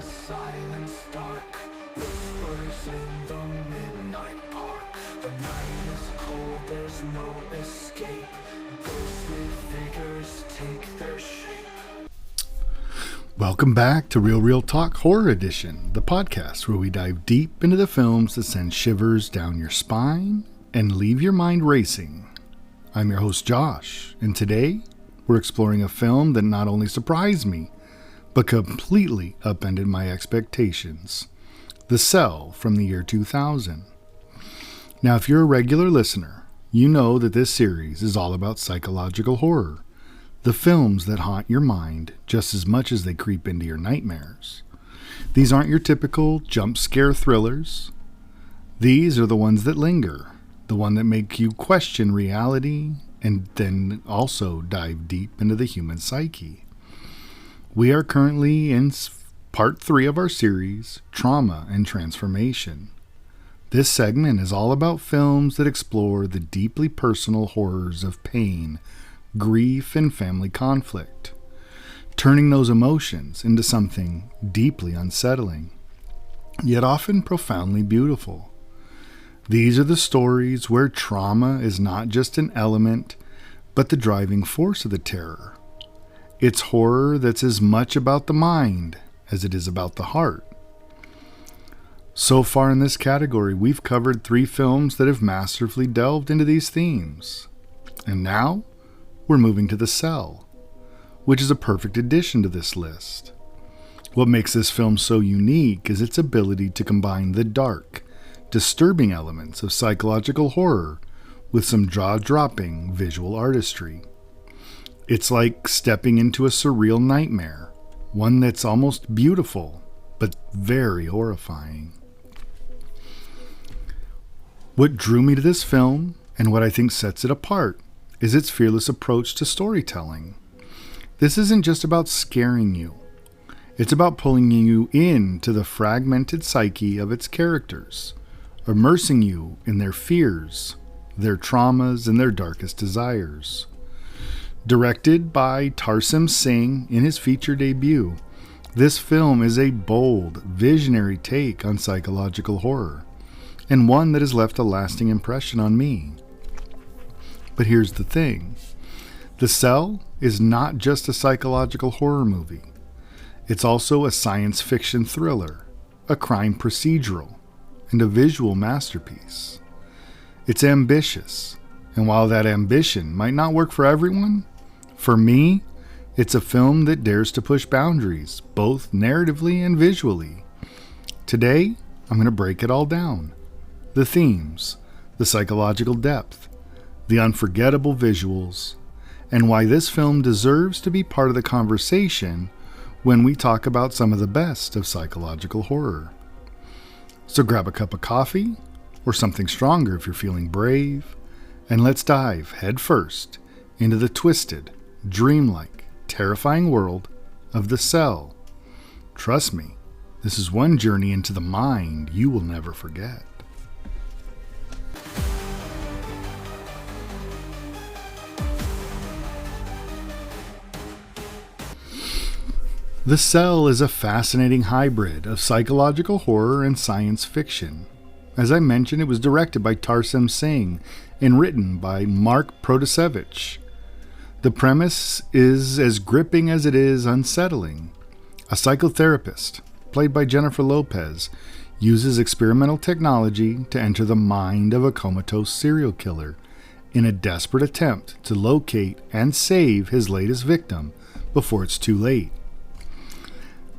the silence dark, whispers in the midnight park. The night is cold, there's no escape. Ghostly figures take their shape. Welcome back to Real Talk Horror Edition, the podcast where we dive deep into the films that send shivers down your spine and leave your mind racing. I'm your host Josh, and today we're exploring a film that not only surprised me, but completely upended my expectations. The Cell from the year 2000. Now, if you're a regular listener, you know that this series is all about psychological horror. The films that haunt your mind just as much as they creep into your nightmares. These aren't your typical jump scare thrillers. These are the ones that linger, the one that make you question reality and then also dive deep into the human psyche. We are currently in part 3 of our series, Trauma and Transformation. This segment is all about films that explore the deeply personal horrors of pain, grief, and family conflict, turning those emotions into something deeply unsettling, yet often profoundly beautiful. These are the stories where trauma is not just an element, but the driving force of the terror. It's horror that's as much about the mind as it is about the heart. So far in this category, we've covered 3 films that have masterfully delved into these themes. And now, we're moving to The Cell, which is a perfect addition to this list. What makes this film so unique is its ability to combine the dark, disturbing elements of psychological horror with some jaw-dropping visual artistry. It's like stepping into a surreal nightmare, one that's almost beautiful, but very horrifying. What drew me to this film, and what I think sets it apart, is its fearless approach to storytelling. This isn't just about scaring you. It's about pulling you into the fragmented psyche of its characters, immersing you in their fears, their traumas, and their darkest desires. Directed by Tarsem Singh in his feature debut, this film is a bold, visionary take on psychological horror, and one that has left a lasting impression on me. But here's the thing. The Cell is not just a psychological horror movie. It's also a science fiction thriller, a crime procedural, and a visual masterpiece. It's ambitious, and while that ambition might not work for everyone, for me, it's a film that dares to push boundaries, both narratively and visually. Today, I'm going to break it all down. The themes, the psychological depth, the unforgettable visuals, and why this film deserves to be part of the conversation when we talk about some of the best of psychological horror. So grab a cup of coffee, or something stronger if you're feeling brave, and let's dive head first into the twisted, dreamlike, terrifying world of The Cell. Trust me, this is one journey into the mind you will never forget. The Cell is a fascinating hybrid of psychological horror and science fiction. As I mentioned, it was directed by Tarsem Singh and written by Mark Protasevich. The premise is as gripping as it is unsettling. A psychotherapist, played by Jennifer Lopez, uses experimental technology to enter the mind of a comatose serial killer in a desperate attempt to locate and save his latest victim before it's too late.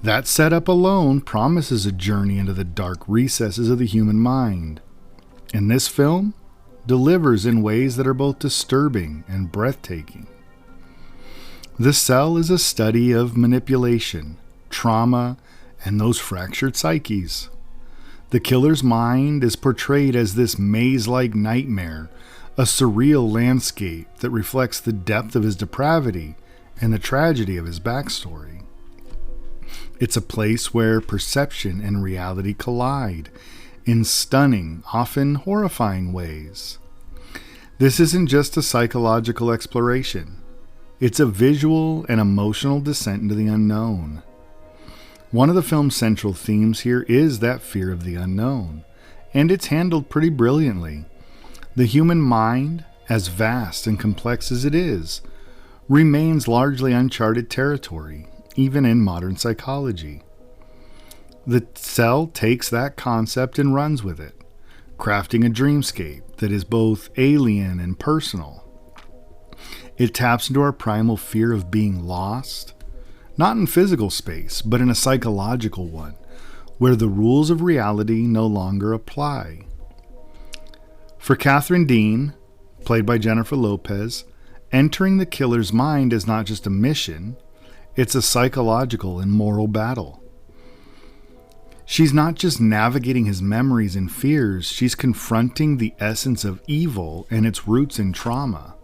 That setup alone promises a journey into the dark recesses of the human mind. And this film delivers in ways that are both disturbing and breathtaking. The Cell is a study of manipulation, trauma, and those fractured psyches. The killer's mind is portrayed as this maze-like nightmare, a surreal landscape that reflects the depth of his depravity and the tragedy of his backstory. It's a place where perception and reality collide in stunning, often horrifying ways. This isn't just a psychological exploration. It's a visual and emotional descent into the unknown. One of the film's central themes here is that fear of the unknown, and it's handled pretty brilliantly. The human mind, as vast and complex as it is, remains largely uncharted territory, even in modern psychology. The Cell takes that concept and runs with it, crafting a dreamscape that is both alien and personal. It taps into our primal fear of being lost, not in physical space, but in a psychological one, where the rules of reality no longer apply. For Catherine Dean, played by Jennifer Lopez, entering the killer's mind is not just a mission, it's a psychological and moral battle. She's not just navigating his memories and fears, she's confronting the essence of evil and its roots in trauma.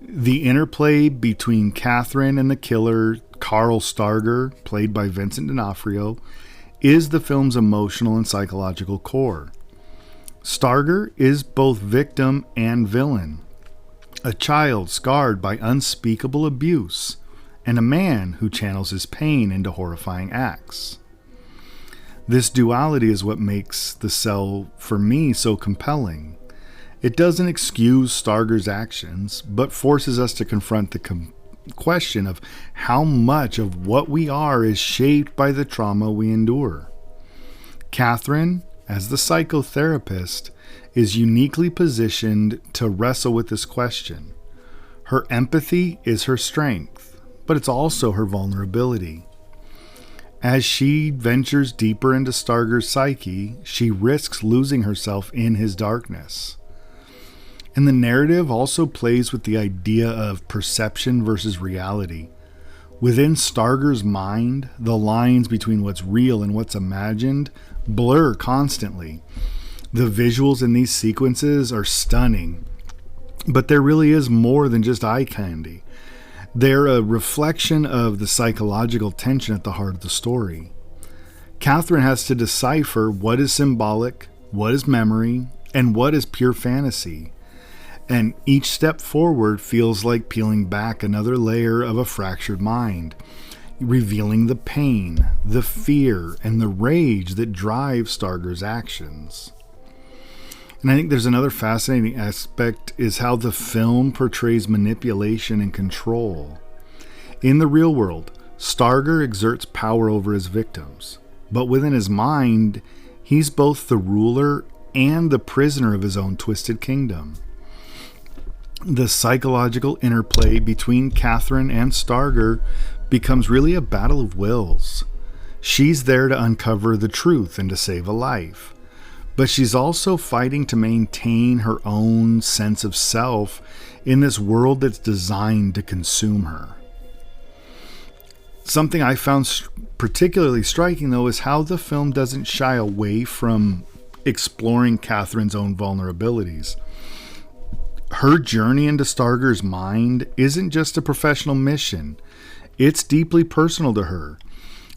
The interplay between Catherine and the killer, Carl Stargher, played by Vincent D'Onofrio, is the film's emotional and psychological core. Stargher is both victim and villain, a child scarred by unspeakable abuse, and a man who channels his pain into horrifying acts. This duality is what makes The Cell, for me, so compelling. It doesn't excuse Stargher's actions, but forces us to confront the question of how much of what we are is shaped by the trauma we endure. Catherine, as the psychotherapist, is uniquely positioned to wrestle with this question. Her empathy is her strength, but it's also her vulnerability. As she ventures deeper into Stargher's psyche, she risks losing herself in his darkness. And the narrative also plays with the idea of perception versus reality. Within Stargher's mind, the lines between what's real and what's imagined blur constantly. The visuals in these sequences are stunning, but there really is more than just eye candy. They're a reflection of the psychological tension at the heart of the story. Catherine has to decipher what is symbolic, what is memory, and what is pure fantasy. And each step forward feels like peeling back another layer of a fractured mind, revealing the pain, the fear, and the rage that drive Stargher's actions. And I think there's another fascinating aspect is how the film portrays manipulation and control. In the real world, Stargher exerts power over his victims, but within his mind, he's both the ruler and the prisoner of his own twisted kingdom. The psychological interplay between Catherine and Stargher becomes really a battle of wills. She's there to uncover the truth and to save a life, but she's also fighting to maintain her own sense of self in this world that's designed to consume her. Something I found particularly striking, though, is how the film doesn't shy away from exploring Catherine's own vulnerabilities. Her journey into Stargher's mind isn't just a professional mission. It's deeply personal to her.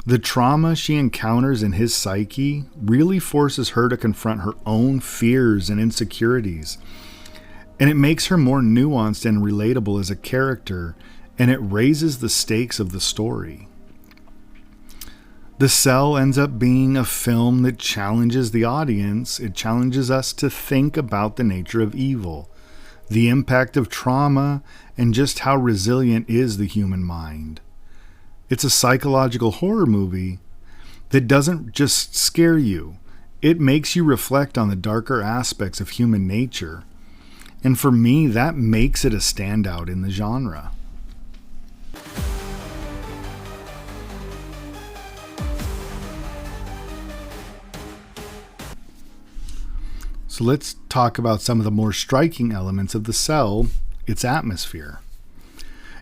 The trauma she encounters in his psyche really forces her to confront her own fears and insecurities. And it makes her more nuanced and relatable as a character, and it raises the stakes of the story. The Cell ends up being a film that challenges the audience. It challenges us to think about the nature of evil, the impact of trauma, and just how resilient is the human mind. It's a psychological horror movie that doesn't just scare you. It makes you reflect on the darker aspects of human nature. And for me, that makes it a standout in the genre. So let's talk about some of the more striking elements of The Cell, its atmosphere.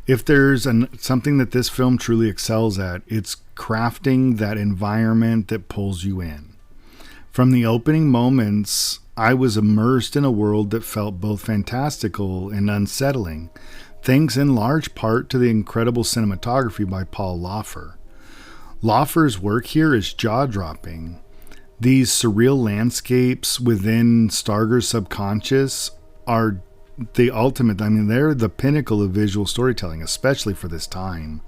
If there's something that this film truly excels at, it's crafting that environment that pulls you in. From the opening moments, I was immersed in a world that felt both fantastical and unsettling, thanks in large part to the incredible cinematography by Paul Laufer. Laufer's work here is jaw-dropping. These surreal landscapes within Stargher's subconscious are the ultimate, they're the pinnacle of visual storytelling, especially for this time.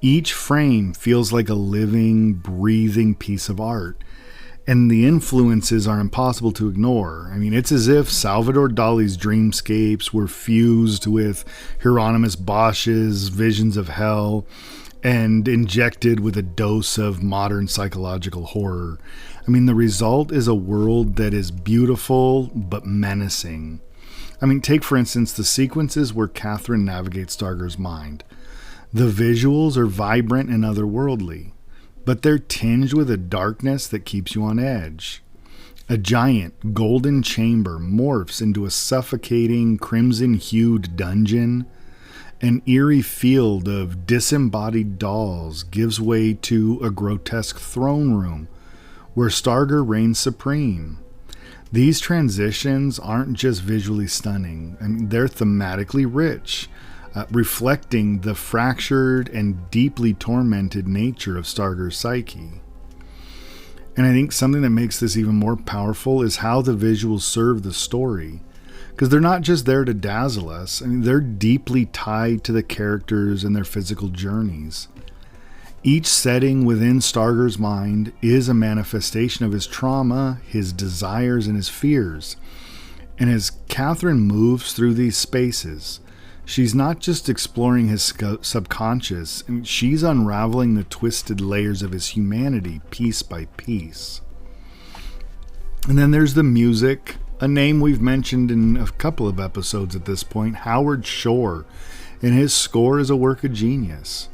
Each frame feels like a living, breathing piece of art, and the influences are impossible to ignore. I mean, it's as if Salvador Dali's dreamscapes were fused with Hieronymus Bosch's visions of hell and injected with a dose of modern psychological horror. I mean, the result is a world that is beautiful but menacing. I mean, take for instance the sequences where Catherine navigates Stargher's mind. The visuals are vibrant and otherworldly, but they're tinged with a darkness that keeps you on edge. A giant golden chamber morphs into a suffocating crimson-hued dungeon. An eerie field of disembodied dolls gives way to a grotesque throne room where Stargher reigns supreme. These transitions aren't just visually stunning, I mean, they're thematically rich, reflecting the fractured and deeply tormented nature of Stargher's psyche. And I think something that makes this even more powerful is how the visuals serve the story. Because they're not just there to dazzle us, I mean, they're deeply tied to the characters and their physical journeys. Each setting within Stargher's mind is a manifestation of his trauma, his desires, and his fears. And as Catherine moves through these spaces, she's not just exploring his subconscious, I mean, she's unraveling the twisted layers of his humanity piece by piece. And then there's the music, a name we've mentioned in a couple of episodes at this point, Howard Shore, and his score is a work of genius.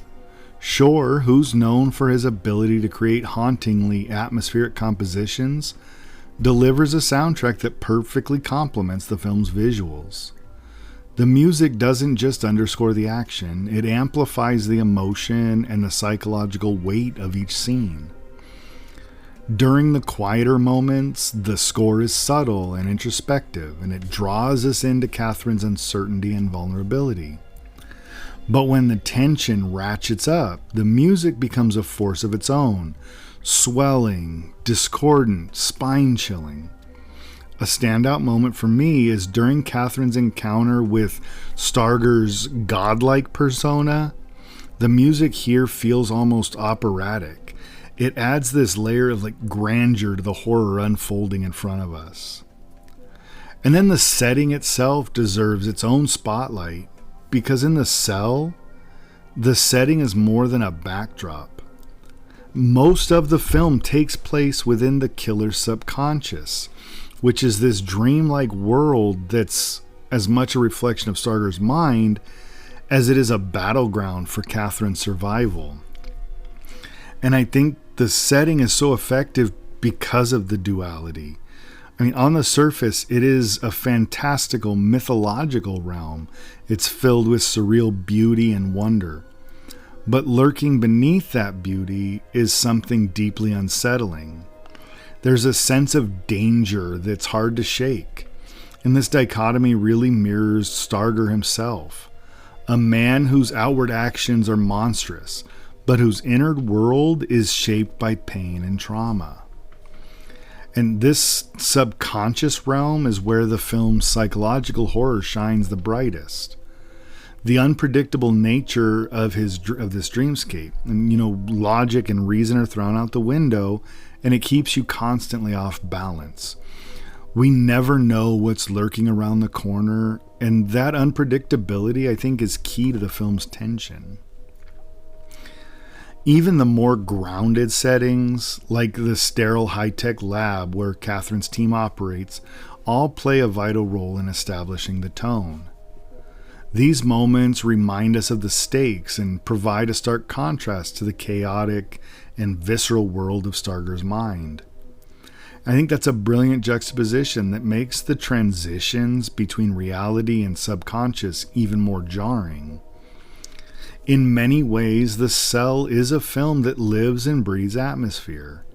Shore, who's known for his ability to create hauntingly atmospheric compositions, delivers a soundtrack that perfectly complements the film's visuals. The music doesn't just underscore the action, it amplifies the emotion and the psychological weight of each scene. During the quieter moments, the score is subtle and introspective, and it draws us into Catherine's uncertainty and vulnerability. But when the tension ratchets up, the music becomes a force of its own, swelling, discordant, spine-chilling. A standout moment for me is during Catherine's encounter with Stargher's godlike persona. The music here feels almost operatic. It adds this layer of grandeur to the horror unfolding in front of us. And then the setting itself deserves its own spotlight, because in The Cell, the setting is more than a backdrop. Most of the film takes place within the killer's subconscious, which is this dreamlike world that's as much a reflection of Stargher's mind as it is a battleground for Catherine's survival. And I think the setting is so effective because of the duality. I mean, on the surface, it is a fantastical, mythological realm. It's filled with surreal beauty and wonder. But lurking beneath that beauty is something deeply unsettling. There's a sense of danger that's hard to shake. And this dichotomy really mirrors Stargher himself. A man whose outward actions are monstrous, but whose inner world is shaped by pain and trauma. And this subconscious realm is where the film's psychological horror shines the brightest. The unpredictable nature of this dreamscape, and logic and reason are thrown out the window, and it keeps you constantly off balance. We never know what's lurking around the corner, and that unpredictability, I think, is key to the film's tension. Even the more grounded settings, like the sterile high-tech lab where Catherine's team operates, all play a vital role in establishing the tone. These moments remind us of the stakes and provide a stark contrast to the chaotic and visceral world of Stargher's mind. I think that's a brilliant juxtaposition that makes the transitions between reality and subconscious even more jarring. In many ways, The Cell is a film that lives and breathes atmosphere.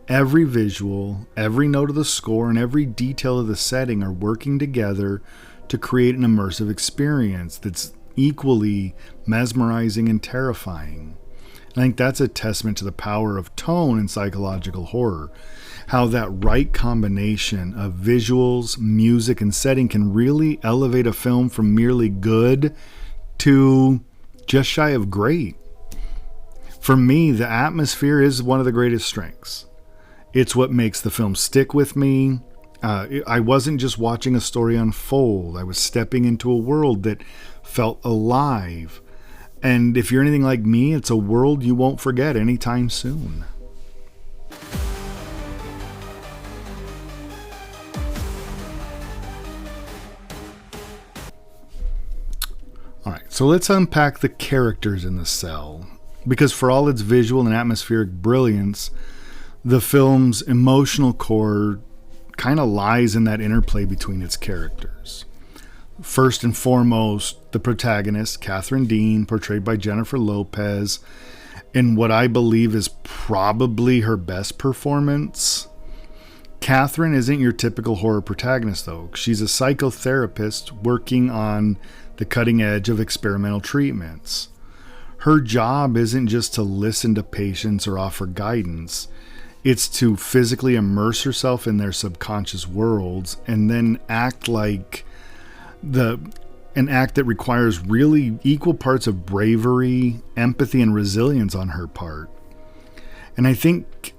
Every visual, every note of the score, and every detail of the setting are working together to create an immersive experience that's equally mesmerizing and terrifying. I think that's a testament to the power of tone in psychological horror. How that right combination of visuals, music, and setting can really elevate a film from merely good to just shy of great. For me, the atmosphere is one of the greatest strengths. It's what makes the film stick with me. I wasn't just watching a story unfold. I was stepping into a world that felt alive. And if you're anything like me, it's a world you won't forget anytime soon. All right, so let's unpack the characters in The Cell. Because for all its visual and atmospheric brilliance, the film's emotional core kind of lies in that interplay between its characters. First and foremost, the protagonist, Catherine Dean, portrayed by Jennifer Lopez, in what I believe is probably her best performance. Catherine isn't your typical horror protagonist, though. She's a psychotherapist working on the cutting edge of experimental treatments. Her job isn't just to listen to patients or offer guidance. It's to physically immerse herself in their subconscious worlds and then act like an act that requires really equal parts of bravery, empathy, and resilience on her part. And I think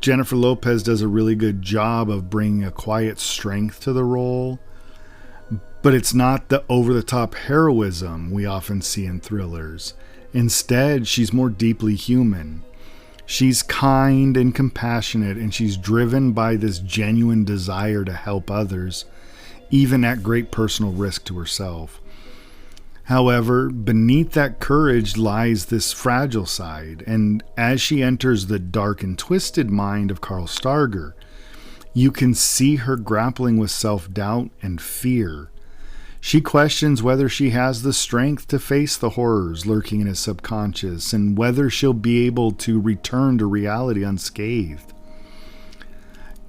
Jennifer Lopez does a really good job of bringing a quiet strength to the role, but it's not the over-the-top heroism we often see in thrillers. Instead, she's more deeply human. She's kind and compassionate, and she's driven by this genuine desire to help others, even at great personal risk to herself. However, beneath that courage lies this fragile side, and as she enters the dark and twisted mind of Carl Stargher, you can see her grappling with self-doubt and fear. She questions whether she has the strength to face the horrors lurking in his subconscious and whether she'll be able to return to reality unscathed.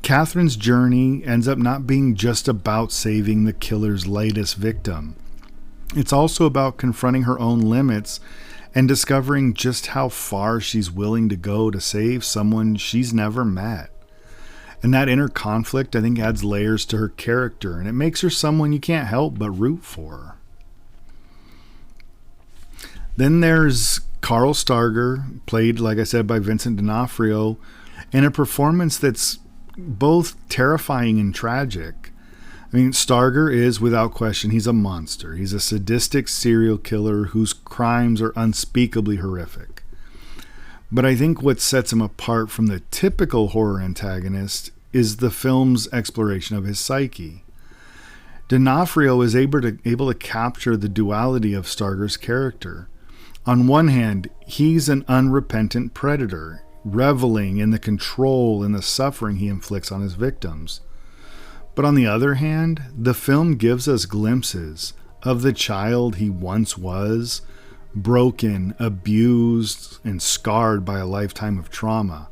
Catherine's journey ends up not being just about saving the killer's latest victim. It's also about confronting her own limits and discovering just how far she's willing to go to save someone she's never met. And that inner conflict, I think, adds layers to her character, and it makes her someone you can't help but root for. Then there's Carl Stargher, played, like I said, by Vincent D'Onofrio, in a performance that's both terrifying and tragic. I mean, Stargher is, without question, he's a monster. He's a sadistic serial killer whose crimes are unspeakably horrific. But I think what sets him apart from the typical horror antagonist is the film's exploration of his psyche. D'Onofrio is able to capture the duality of Stargher's character. On one hand, he's an unrepentant predator, reveling in the control and the suffering he inflicts on his victims. But on the other hand, the film gives us glimpses of the child he once was, broken, abused, and scarred by a lifetime of trauma.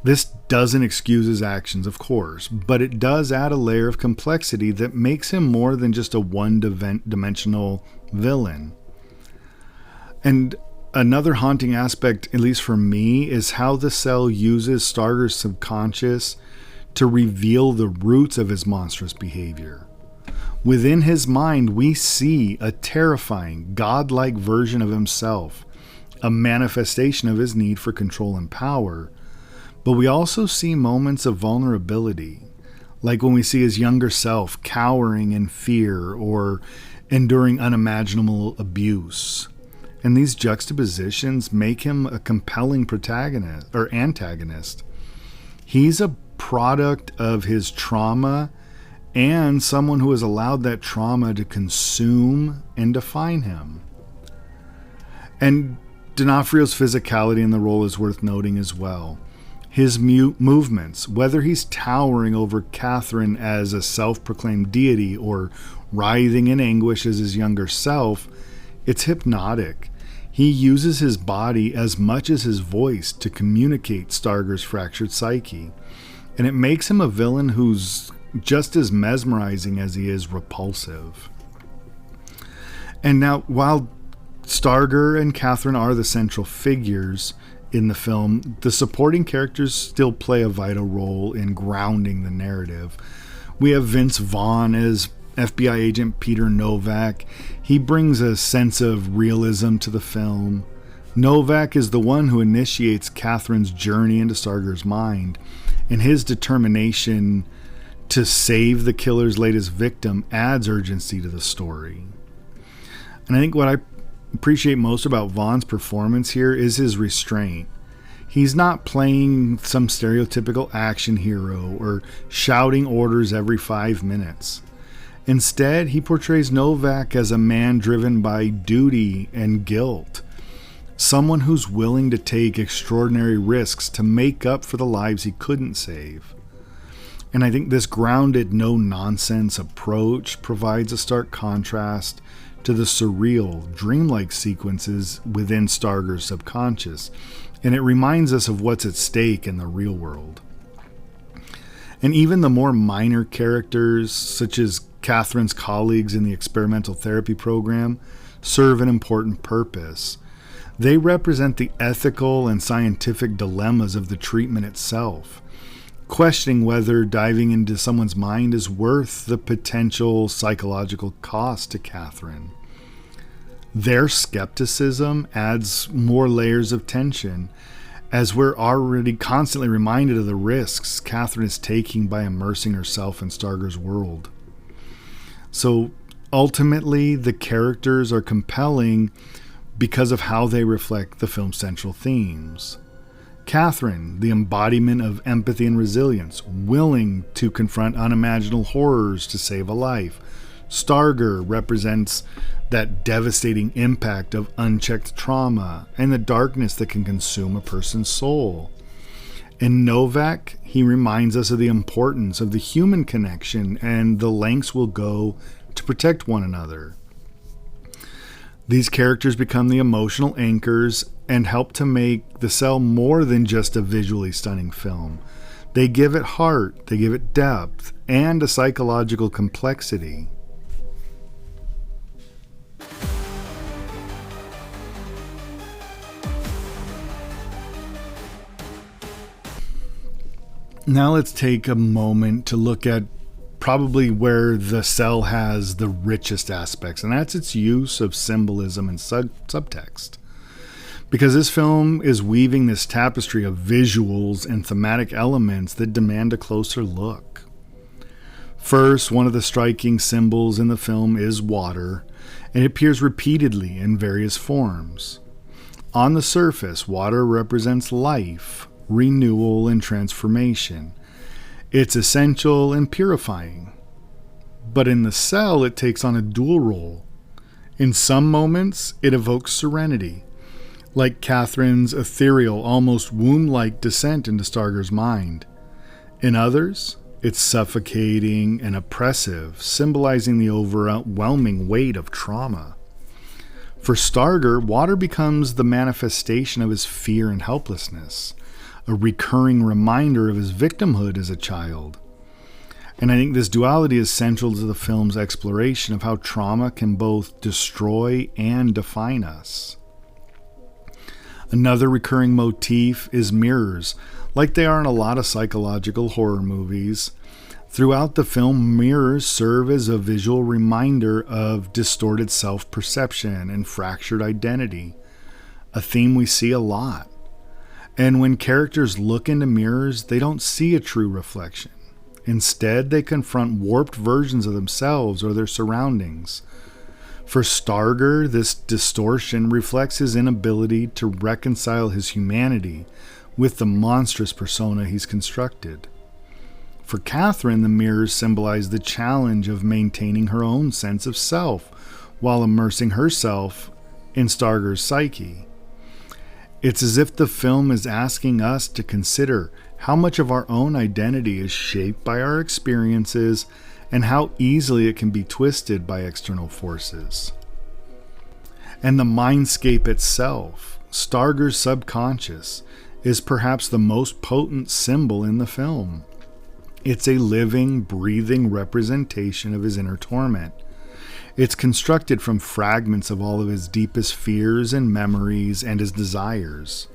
This doesn't excuse his actions, of course, but it does add a layer of complexity that makes him more than just a one-dimensional villain. And another haunting aspect, at least for me, is how The Cell uses Stargher's subconscious to reveal the roots of his monstrous behavior. Within his mind, we see a terrifying, godlike version of himself, a manifestation of his need for control and power. But we also see moments of vulnerability, like when we see his younger self cowering in fear or enduring unimaginable abuse. And these juxtapositions make him a compelling protagonist or antagonist. He's a product of his trauma and someone who has allowed that trauma to consume and define him. And D'Onofrio's physicality in the role is worth noting as well. His movements, whether he's towering over Catherine as a self-proclaimed deity or writhing in anguish as his younger self, it's hypnotic. He uses his body as much as his voice to communicate Stargher's fractured psyche. And it makes him a villain who's just as mesmerizing as he is repulsive. And now, while Stargher and Catherine are the central figures in the film, the supporting characters still play a vital role in grounding the narrative. We have Vince Vaughn as FBI agent Peter Novak. He brings a sense of realism to the film. Novak is the one who initiates Catherine's journey into Stargher's mind, and his determination to save the killer's latest victim adds urgency to the story. And I think what I appreciate most about Vaughn's performance here is his restraint. He's not playing some stereotypical action hero or shouting orders every 5 minutes. Instead, he portrays Novak as a man driven by duty and guilt, someone who's willing to take extraordinary risks to make up for the lives he couldn't save. And I think this grounded, no-nonsense approach provides a stark contrast to the surreal, dreamlike sequences within Stargher's subconscious, and it reminds us of what's at stake in the real world. And even the more minor characters, such as Catherine's colleagues in the experimental therapy program, serve an important purpose. They represent the ethical and scientific dilemmas of the treatment itself, questioning whether diving into someone's mind is worth the potential psychological cost to Catherine. Their skepticism adds more layers of tension, as we're already constantly reminded of the risks Catherine is taking by immersing herself in Stargher's world. So ultimately, the characters are compelling because of how they reflect the film's central themes. Catherine, the embodiment of empathy and resilience, willing to confront unimaginable horrors to save a life. Stargher represents that devastating impact of unchecked trauma and the darkness that can consume a person's soul. In Novak, he reminds us of the importance of the human connection and the lengths we'll go to protect one another. These characters become the emotional anchors and help to make The Cell more than just a visually stunning film. They give it heart, they give it depth, and a psychological complexity. Now let's take a moment to look at probably where The Cell has the richest aspects, and that's its use of symbolism and subtext. Because this film is weaving this tapestry of visuals and thematic elements that demand a closer look. First, one of the striking symbols in the film is water, and it appears repeatedly in various forms. On the surface, water represents life, renewal, and transformation. It's essential and purifying. But in The Cell, it takes on a dual role. In some moments, it evokes serenity, like Catherine's ethereal, almost womb-like descent into Stargher's mind. In others, it's suffocating and oppressive, symbolizing the overwhelming weight of trauma. For Stargher, water becomes the manifestation of his fear and helplessness, a recurring reminder of his victimhood as a child. And I think this duality is central to the film's exploration of how trauma can both destroy and define us. Another recurring motif is mirrors, like they are in a lot of psychological horror movies. Throughout the film, mirrors serve as a visual reminder of distorted self-perception and fractured identity, a theme we see a lot. And when characters look into mirrors, they don't see a true reflection. Instead, they confront warped versions of themselves or their surroundings. For Stargher, this distortion reflects his inability to reconcile his humanity with the monstrous persona he's constructed. For Catherine, the mirrors symbolize the challenge of maintaining her own sense of self while immersing herself in Stargher's psyche. It's as if the film is asking us to consider how much of our own identity is shaped by our experiences and how easily it can be twisted by external forces. And the mindscape itself, Stargher's subconscious, is perhaps the most potent symbol in the film. It's a living, breathing representation of his inner torment. It's constructed from fragments of all of his deepest fears and memories and his desires.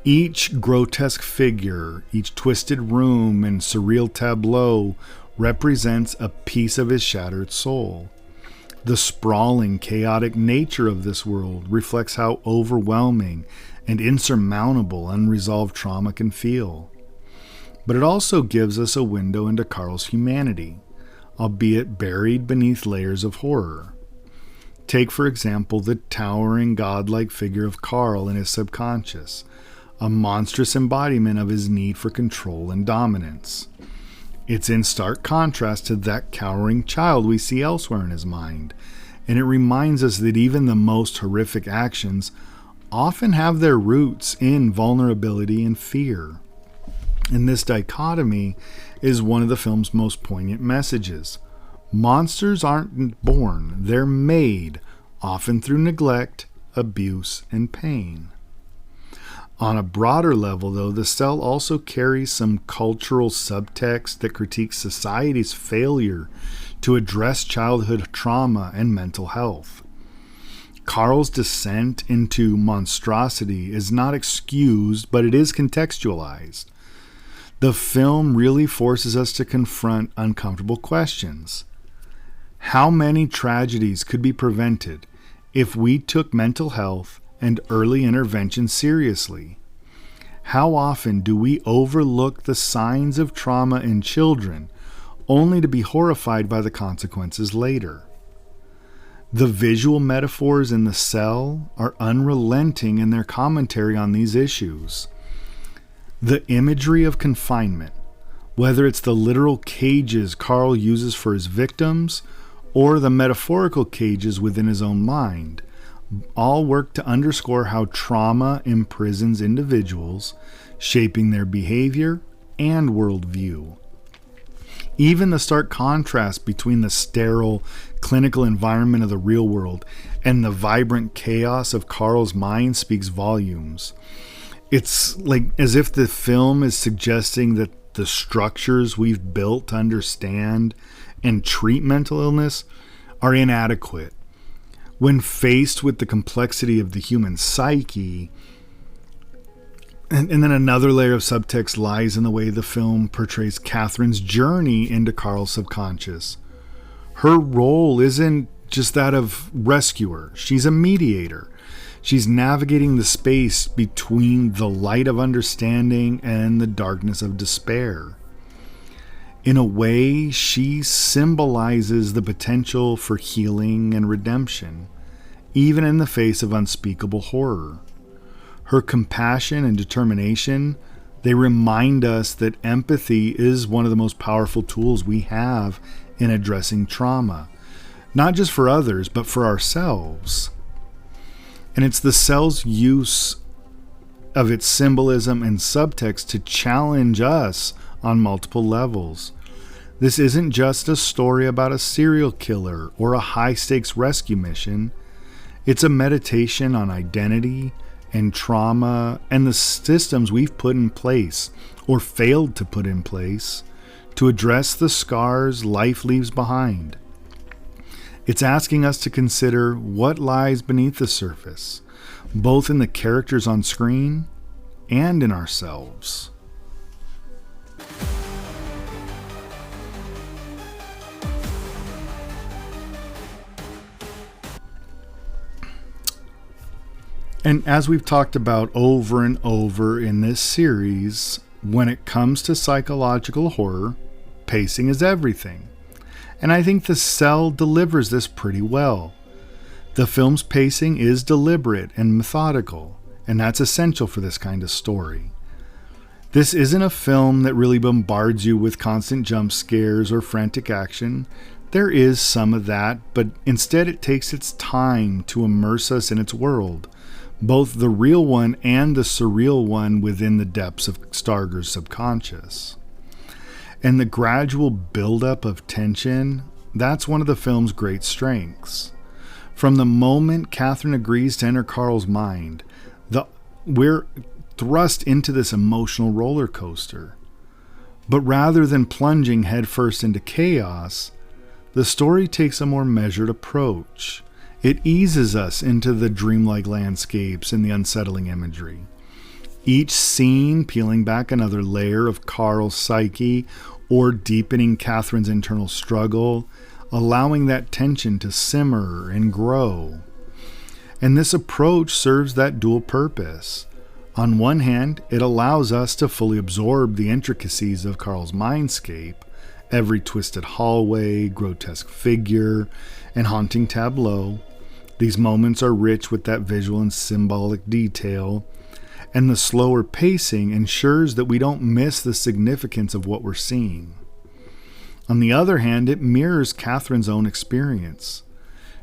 Each grotesque figure, each twisted room and surreal tableau represents a piece of his shattered soul. The sprawling, chaotic nature of this world reflects how overwhelming and insurmountable unresolved trauma can feel. But it also gives us a window into Carl's humanity, albeit buried beneath layers of horror. Take, for example, the towering godlike figure of Carl in his subconscious, a monstrous embodiment of his need for control and dominance. It's in stark contrast to that cowering child we see elsewhere in his mind, and it reminds us that even the most horrific actions often have their roots in vulnerability and fear. And this dichotomy is one of the film's most poignant messages. Monsters aren't born, they're made, often through neglect, abuse, and pain. On a broader level, though, The Cell also carries some cultural subtext that critiques society's failure to address childhood trauma and mental health. Carl's descent into monstrosity is not excused, but it is contextualized. The film really forces us to confront uncomfortable questions. How many tragedies could be prevented if we took mental health and early intervention seriously? How often do we overlook the signs of trauma in children only to be horrified by the consequences later? The visual metaphors in The Cell are unrelenting in their commentary on these issues. The imagery of confinement, whether it's the literal cages Carl uses for his victims or the metaphorical cages within his own mind, all work to underscore how trauma imprisons individuals, shaping their behavior and worldview. Even the stark contrast between the sterile, clinical environment of the real world and the vibrant chaos of Carl's mind speaks volumes. It's like as if the film is suggesting that the structures we've built to understand and treat mental illness are inadequate. When faced with the complexity of the human psyche, and then another layer of subtext lies in the way the film portrays Catherine's journey into Carl's subconscious. Her role isn't just that of rescuer. She's a mediator. She's navigating the space between the light of understanding and the darkness of despair. In a way, she symbolizes the potential for healing and redemption, even in the face of unspeakable horror. Her compassion and determination, they remind us that empathy is one of the most powerful tools we have in addressing trauma, not just for others, but for ourselves. And it's The Cell's use of its symbolism and subtext to challenge us on multiple levels. This isn't just a story about a serial killer or a high-stakes rescue mission. It's a meditation on identity and trauma and the systems we've put in place or failed to put in place to address the scars life leaves behind. It's asking us to consider what lies beneath the surface, both in the characters on screen and in ourselves. And as we've talked about over and over in this series, when it comes to psychological horror, pacing is everything. And I think The Cell delivers this pretty well. The film's pacing is deliberate and methodical, and that's essential for this kind of story. This isn't a film that really bombards you with constant jump scares or frantic action. There is some of that, but instead it takes its time to immerse us in its world, both the real one and the surreal one within the depths of Stargher's subconscious. And the gradual buildup of tension, that's one of the film's great strengths. From the moment Catherine agrees to enter Carl's mind, we're thrust into this emotional roller coaster. But rather than plunging headfirst into chaos, the story takes a more measured approach. It eases us into the dreamlike landscapes and the unsettling imagery. Each scene peeling back another layer of Carl's psyche or deepening Catherine's internal struggle, allowing that tension to simmer and grow. And this approach serves that dual purpose. On one hand, it allows us to fully absorb the intricacies of Carl's mindscape, every twisted hallway, grotesque figure, and haunting tableau. These moments are rich with that visual and symbolic detail, and the slower pacing ensures that we don't miss the significance of what we're seeing. On the other hand, it mirrors Catherine's own experience.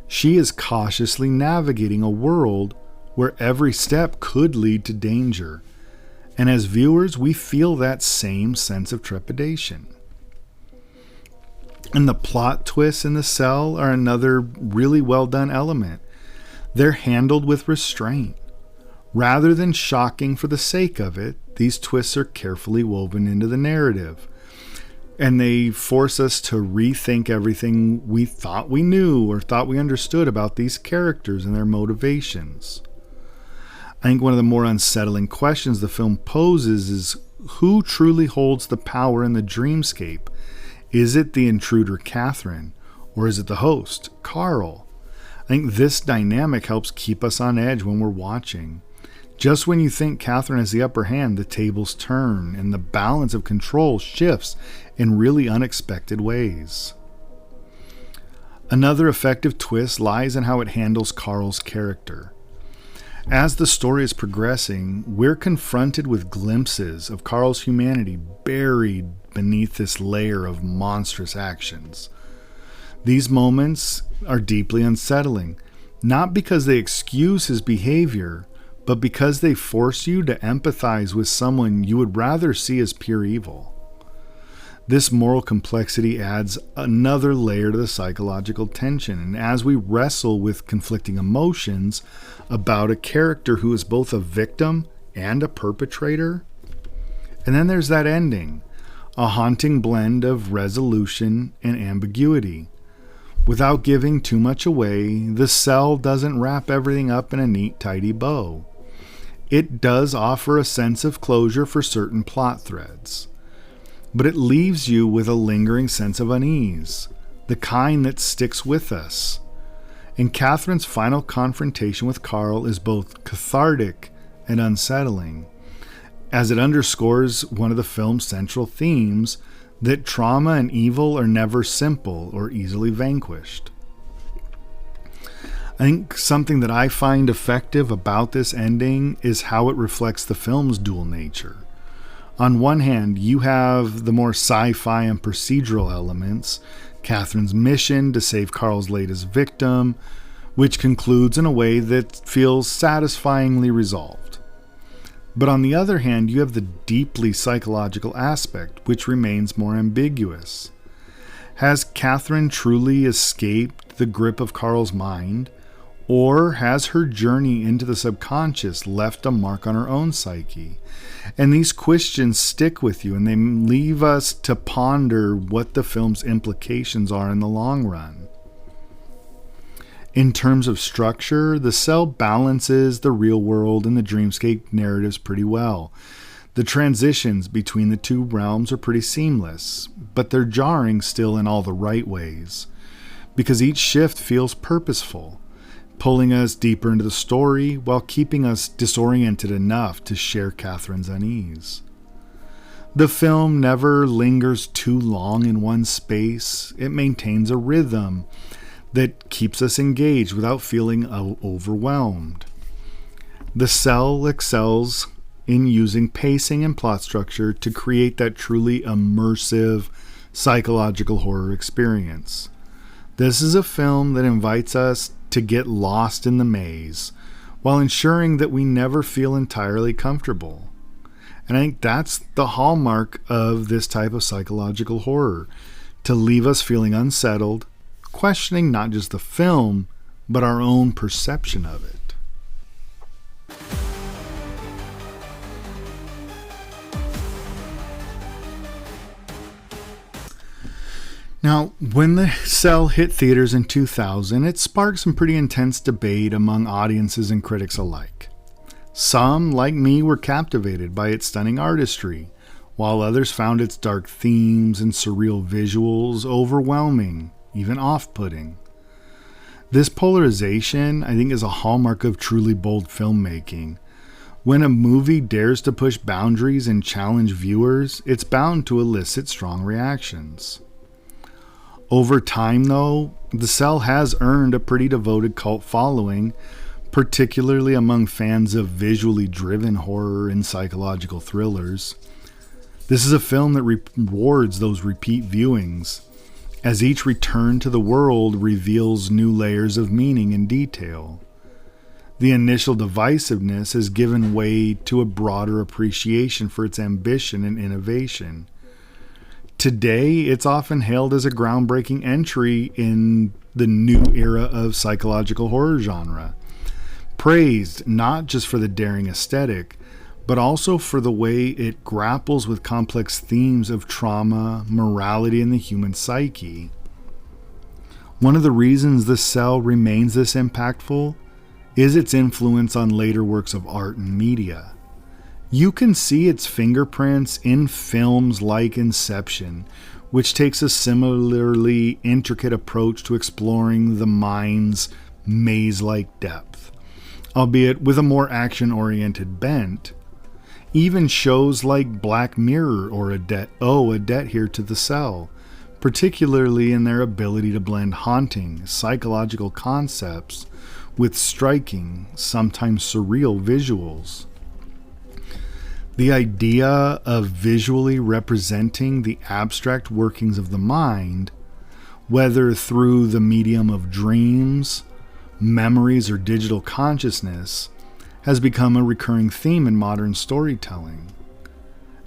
She is cautiously navigating a world where every step could lead to danger, and as viewers, we feel that same sense of trepidation. And the plot twists in The Cell are another really well done element. They're handled with restraint. Rather than shocking for the sake of it, these twists are carefully woven into the narrative. And they force us to rethink everything we thought we knew or thought we understood about these characters and their motivations. I think one of the more unsettling questions the film poses is who truly holds the power in the dreamscape? Is it the intruder, Catherine, or is it the host, Carl? I think this dynamic helps keep us on edge when we're watching. Just when you think Catherine has the upper hand, the tables turn and the balance of control shifts in really unexpected ways. Another effective twist lies in how it handles Carl's character. As the story is progressing, we're confronted with glimpses of Carl's humanity buried beneath this layer of monstrous actions. These moments are deeply unsettling, not because they excuse his behavior, but because they force you to empathize with someone you would rather see as pure evil. This moral complexity adds another layer to the psychological tension, and as we wrestle with conflicting emotions about a character who is both a victim and a perpetrator. And then there's that ending, a haunting blend of resolution and ambiguity. Without giving too much away, The Cell doesn't wrap everything up in a neat, tidy bow. It does offer a sense of closure for certain plot threads, but it leaves you with a lingering sense of unease, the kind that sticks with us. And Catherine's final confrontation with Carl is both cathartic and unsettling, as it underscores one of the film's central themes, that trauma and evil are never simple or easily vanquished. I think something that I find effective about this ending is how it reflects the film's dual nature. On one hand, you have the more sci-fi and procedural elements, Catherine's mission to save Carl's latest victim, which concludes in a way that feels satisfyingly resolved. But on the other hand, you have the deeply psychological aspect, which remains more ambiguous. Has Catherine truly escaped the grip of Carl's mind, or has her journey into the subconscious left a mark on her own psyche? And these questions stick with you, and they leave us to ponder what the film's implications are in the long run. In terms of structure, The Cell balances the real world and the dreamscape narratives pretty well. The transitions between the two realms are pretty seamless, but they're jarring still in all the right ways, because each shift feels purposeful, pulling us deeper into the story while keeping us disoriented enough to share Catherine's unease. The film never lingers too long in one space. It maintains a rhythm that keeps us engaged without feeling overwhelmed. The Cell excels in using pacing and plot structure to create that truly immersive psychological horror experience. This is a film that invites us to get lost in the maze while ensuring that we never feel entirely comfortable. And I think that's the hallmark of this type of psychological horror, to leave us feeling unsettled, questioning not just the film, but our own perception of it. Now, when The Cell hit theaters in 2000, it sparked some pretty intense debate among audiences and critics alike. Some, like me, were captivated by its stunning artistry, while others found its dark themes and surreal visuals overwhelming even off-putting. This polarization, I think, is a hallmark of truly bold filmmaking. When a movie dares to push boundaries and challenge viewers, it's bound to elicit strong reactions. Over time, though, The Cell has earned a pretty devoted cult following, particularly among fans of visually driven horror and psychological thrillers. This is a film that rewards those repeat viewings, as each return to the world reveals new layers of meaning and detail. The initial divisiveness has given way to a broader appreciation for its ambition and innovation. Today, it's often hailed as a groundbreaking entry in the new era of psychological horror genre, praised not just for the daring aesthetic, but also for the way it grapples with complex themes of trauma, morality, and the human psyche. One of the reasons The Cell remains this impactful is its influence on later works of art and media. You can see its fingerprints in films like Inception, which takes a similarly intricate approach to exploring the mind's maze-like depth, albeit with a more action-oriented bent. Even shows like Black Mirror or a debt here to The Cell, particularly in their ability to blend haunting, psychological concepts with striking, sometimes surreal visuals. The idea of visually representing the abstract workings of the mind, whether through the medium of dreams, memories, or digital consciousness, has become a recurring theme in modern storytelling.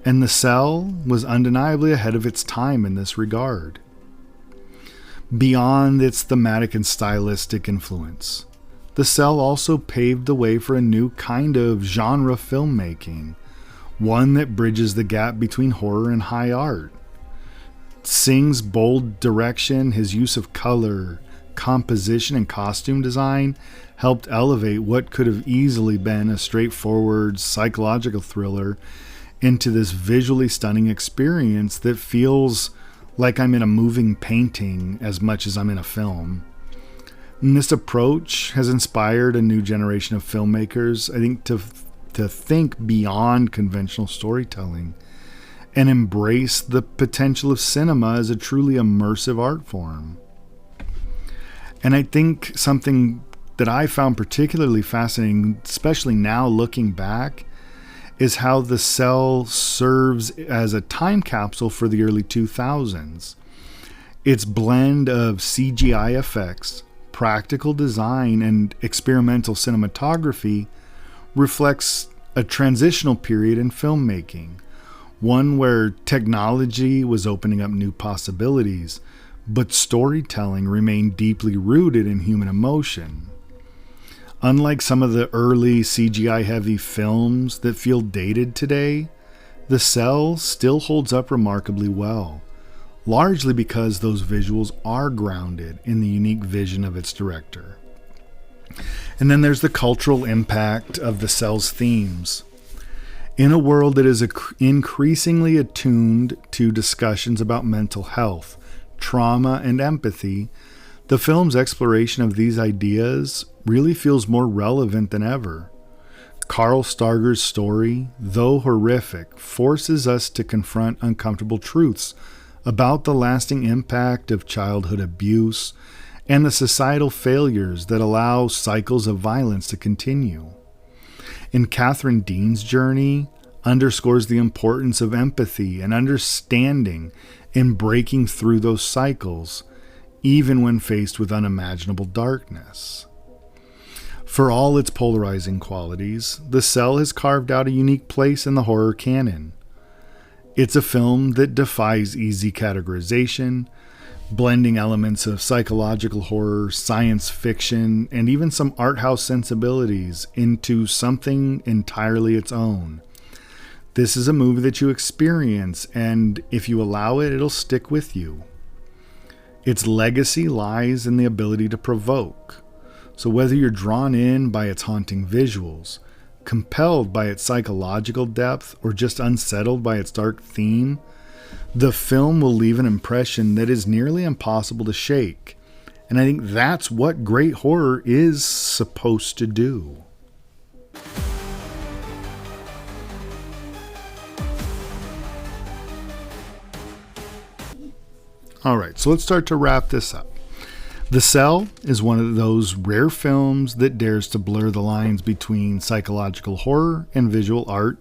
And The Cell was undeniably ahead of its time in this regard. Beyond its thematic and stylistic influence, The Cell also paved the way for a new kind of genre filmmaking, one that bridges the gap between horror and high art. Singh's bold direction, his use of color, composition, and costume design helped elevate what could have easily been a straightforward psychological thriller into this visually stunning experience that feels like I'm in a moving painting as much as I'm in a film. And this approach has inspired a new generation of filmmakers, I think, to think beyond conventional storytelling and embrace the potential of cinema as a truly immersive art form. And I think something that I found particularly fascinating, especially now looking back, is how The Cell serves as a time capsule for the early 2000s. Its blend of CGI effects, practical design, and experimental cinematography reflects a transitional period in filmmaking, one where technology was opening up new possibilities, but storytelling remained deeply rooted in human emotion. Unlike some of the early CGI-heavy films that feel dated today, The Cell still holds up remarkably well, largely because those visuals are grounded in the unique vision of its director. And then there's the cultural impact of The Cell's themes. In a world that is increasingly attuned to discussions about mental health, trauma, and empathy, the film's exploration of these ideas really feels more relevant than ever. Carl Stargher's story, though horrific, forces us to confront uncomfortable truths about the lasting impact of childhood abuse and the societal failures that allow cycles of violence to continue. And Catherine Dean's journey underscores the importance of empathy and understanding in breaking through those cycles, even when faced with unimaginable darkness. For all its polarizing qualities, The Cell has carved out a unique place in the horror canon. It's a film that defies easy categorization, blending elements of psychological horror, science fiction, and even some art house sensibilities into something entirely its own. This is a movie that you experience, and if you allow it, it'll stick with you. Its legacy lies in the ability to provoke. So whether you're drawn in by its haunting visuals, compelled by its psychological depth, or just unsettled by its dark theme, The film will leave an impression that is nearly impossible to shake. And I think that's what great horror is supposed to do. Alright, so let's start to wrap this up. The Cell is one of those rare films that dares to blur the lines between psychological horror and visual art.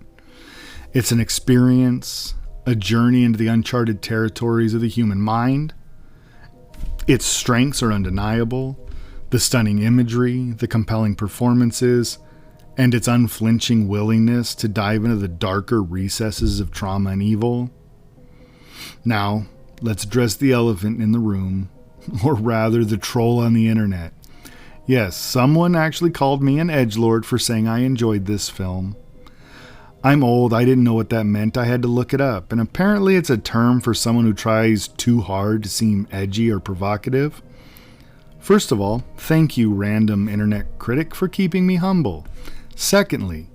It's an experience, a journey into the uncharted territories of the human mind. Its strengths are undeniable, the stunning imagery, the compelling performances, and its unflinching willingness to dive into the darker recesses of trauma and evil. Now, let's address the elephant in the room, or rather the troll on the internet. Yes, someone actually called me an edgelord for saying I enjoyed this film. I'm old, I didn't know what that meant, I had to look it up, and apparently it's a term for someone who tries too hard to seem edgy or provocative. First of all, thank you, random internet critic, for keeping me humble. Secondly,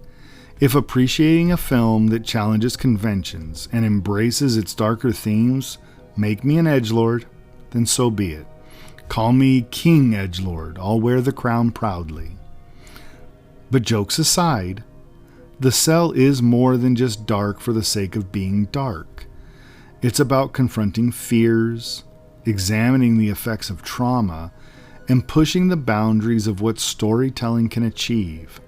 if appreciating a film that challenges conventions and embraces its darker themes make me an edgelord, then so be it. Call me King Edgelord, I'll wear the crown proudly. But jokes aside, The Cell is more than just dark for the sake of being dark. It's about confronting fears, examining the effects of trauma, and pushing the boundaries of what storytelling can achieve.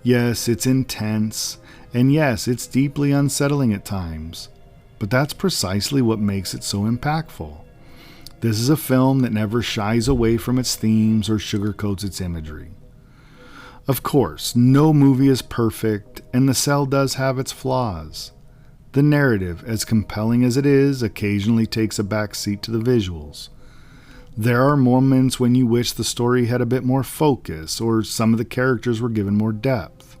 Yes, it's intense, and yes, it's deeply unsettling at times, but that's precisely what makes it so impactful. This is a film that never shies away from its themes or sugarcoats its imagery. Of course, no movie is perfect, and The Cell does have its flaws. The narrative, as compelling as it is, occasionally takes a back seat to the visuals. There are moments when you wish the story had a bit more focus, or some of the characters were given more depth.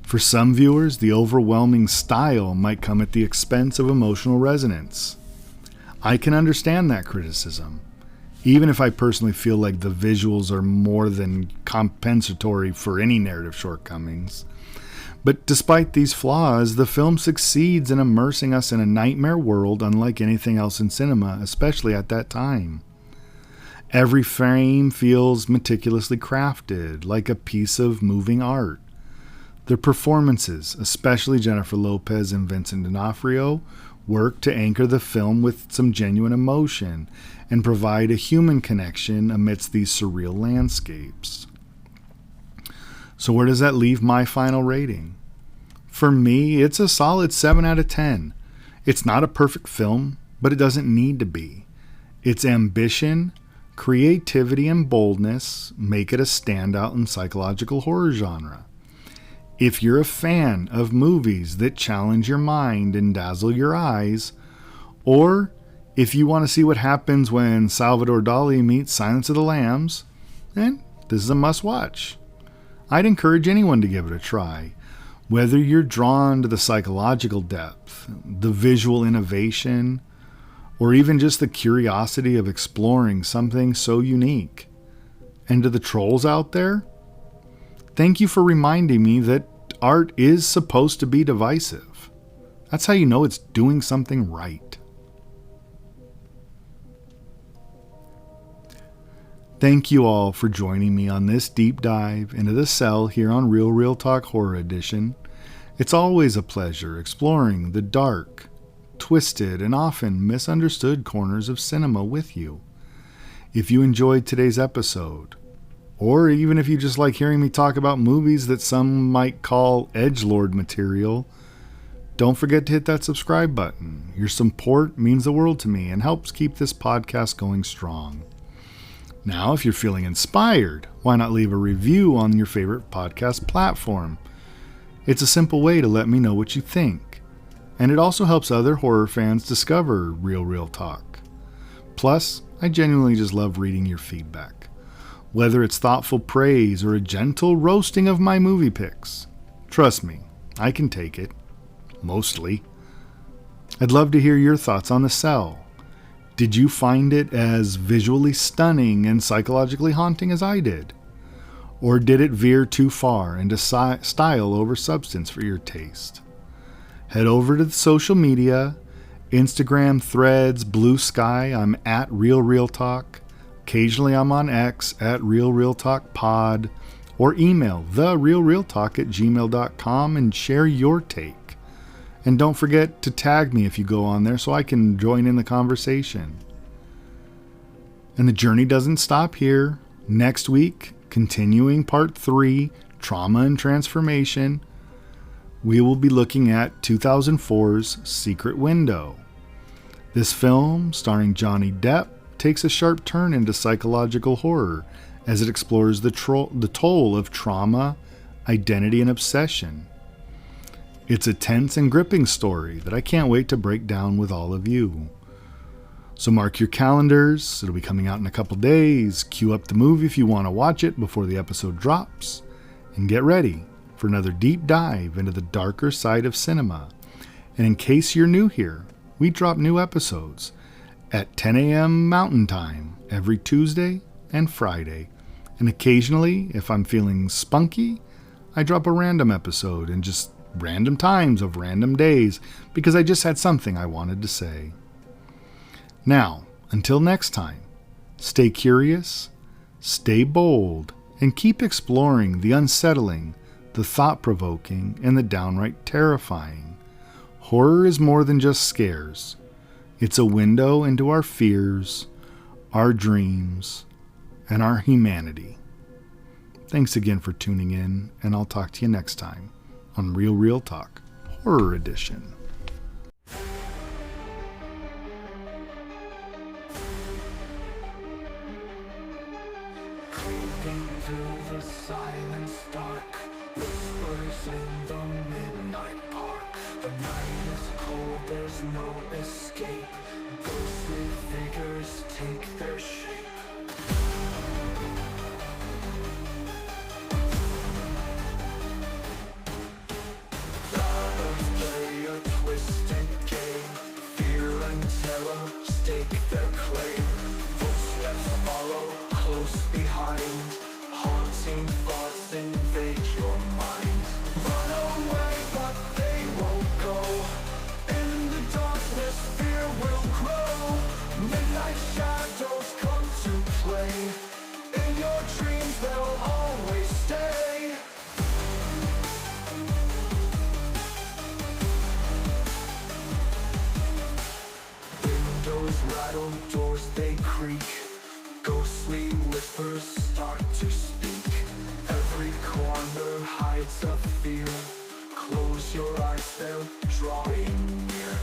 For some viewers, the overwhelming style might come at the expense of emotional resonance. I can understand that criticism, even if I personally feel like the visuals are more than compensatory for any narrative shortcomings. But despite these flaws, the film succeeds in immersing us in a nightmare world unlike anything else in cinema, especially at that time. Every frame feels meticulously crafted, like a piece of moving art. The performances, especially Jennifer Lopez and Vincent D'Onofrio, work to anchor the film with some genuine emotion and provide a human connection amidst these surreal landscapes. So where does that leave my final rating? For me, it's a solid 7 out of 10. It's not a perfect film, but it doesn't need to be. Its ambition, creativity, and boldness make it a standout in psychological horror genre. If you're a fan of movies that challenge your mind and dazzle your eyes, or if you want to see what happens when Salvador Dali meets Silence of the Lambs, then this is a must-watch. I'd encourage anyone to give it a try, whether you're drawn to the psychological depth, the visual innovation, or even just the curiosity of exploring something so unique. And to the trolls out there, thank you for reminding me that art is supposed to be divisive. That's how you know it's doing something right. Thank you all for joining me on this deep dive into The Cell here on Real Talk Horror Edition. It's always a pleasure exploring the dark, twisted, and often misunderstood corners of cinema with you. If you enjoyed today's episode, or even if you just like hearing me talk about movies that some might call edgelord material, don't forget to hit that subscribe button. Your support means the world to me and helps keep this podcast going strong. Now, if you're feeling inspired, why not leave a review on your favorite podcast platform? It's a simple way to let me know what you think, and it also helps other horror fans discover Real Talk. Plus, I genuinely just love reading your feedback, whether it's thoughtful praise or a gentle roasting of my movie picks. Trust me, I can take it. Mostly. I'd love to hear your thoughts on The Cell. Did you find it as visually stunning and psychologically haunting as I did? Or did it veer too far into style over substance for your taste? Head over to the social media Instagram, Threads, Blue Sky, I'm at Real Talk. Occasionally I'm on X at Real Talk Pod, or email therealrealtalk@gmail.com and share your take. And don't forget to tag me if you go on there so I can join in the conversation. And the journey doesn't stop here. Next week, continuing part 3, Trauma and Transformation, we will be looking at 2004's Secret Window. This film, starring Johnny Depp, takes a sharp turn into psychological horror as it explores the toll of trauma, identity, and obsession. It's a tense and gripping story that I can't wait to break down with all of you. So mark your calendars, it'll be coming out in a couple days. Queue up the movie if you want to watch it before the episode drops. And get ready for another deep dive into the darker side of cinema. And in case you're new here, we drop new episodes at 10 a.m. Mountain Time every Tuesday and Friday. And occasionally, if I'm feeling spunky, I drop a random episode and just random times of random days because I just had something I wanted to say. Now, until next time, stay curious, stay bold, and keep exploring the unsettling, the thought-provoking, and the downright terrifying. Horror is more than just scares. It's a window into our fears, our dreams, and our humanity. Thanks again for tuning in, and I'll talk to you next time on Real Talk Horror Edition. Creeping through the silence dark, whispers in the midnight park. The night is cold, there's no escape. Ghostly figures take their shape. Shadows play a twisted game. Fear and terror stake their claim. Footsteps follow close behind. Haunting thoughts invade your mind. Run away, but they won't go. In the darkness, fear will grow. Midnight shadows come to play. In your dreams, they'll always stay. Windows rattle, doors they creak. Ghostly whispers start to speak. Every corner hides a fear. Close your eyes, they're drawing near.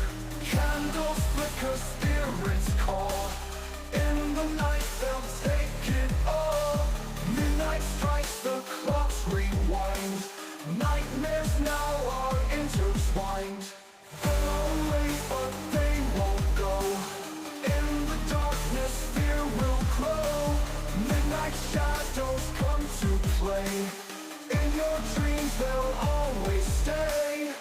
Candles flicker, spirits call. In the night they'll take it all. Midnight strikes, the clocks rewind. Nightmares now are intertwined. They'll away, but they won't go. In the darkness, fear will grow. Midnight shadows come to play. In your dreams, they'll always stay.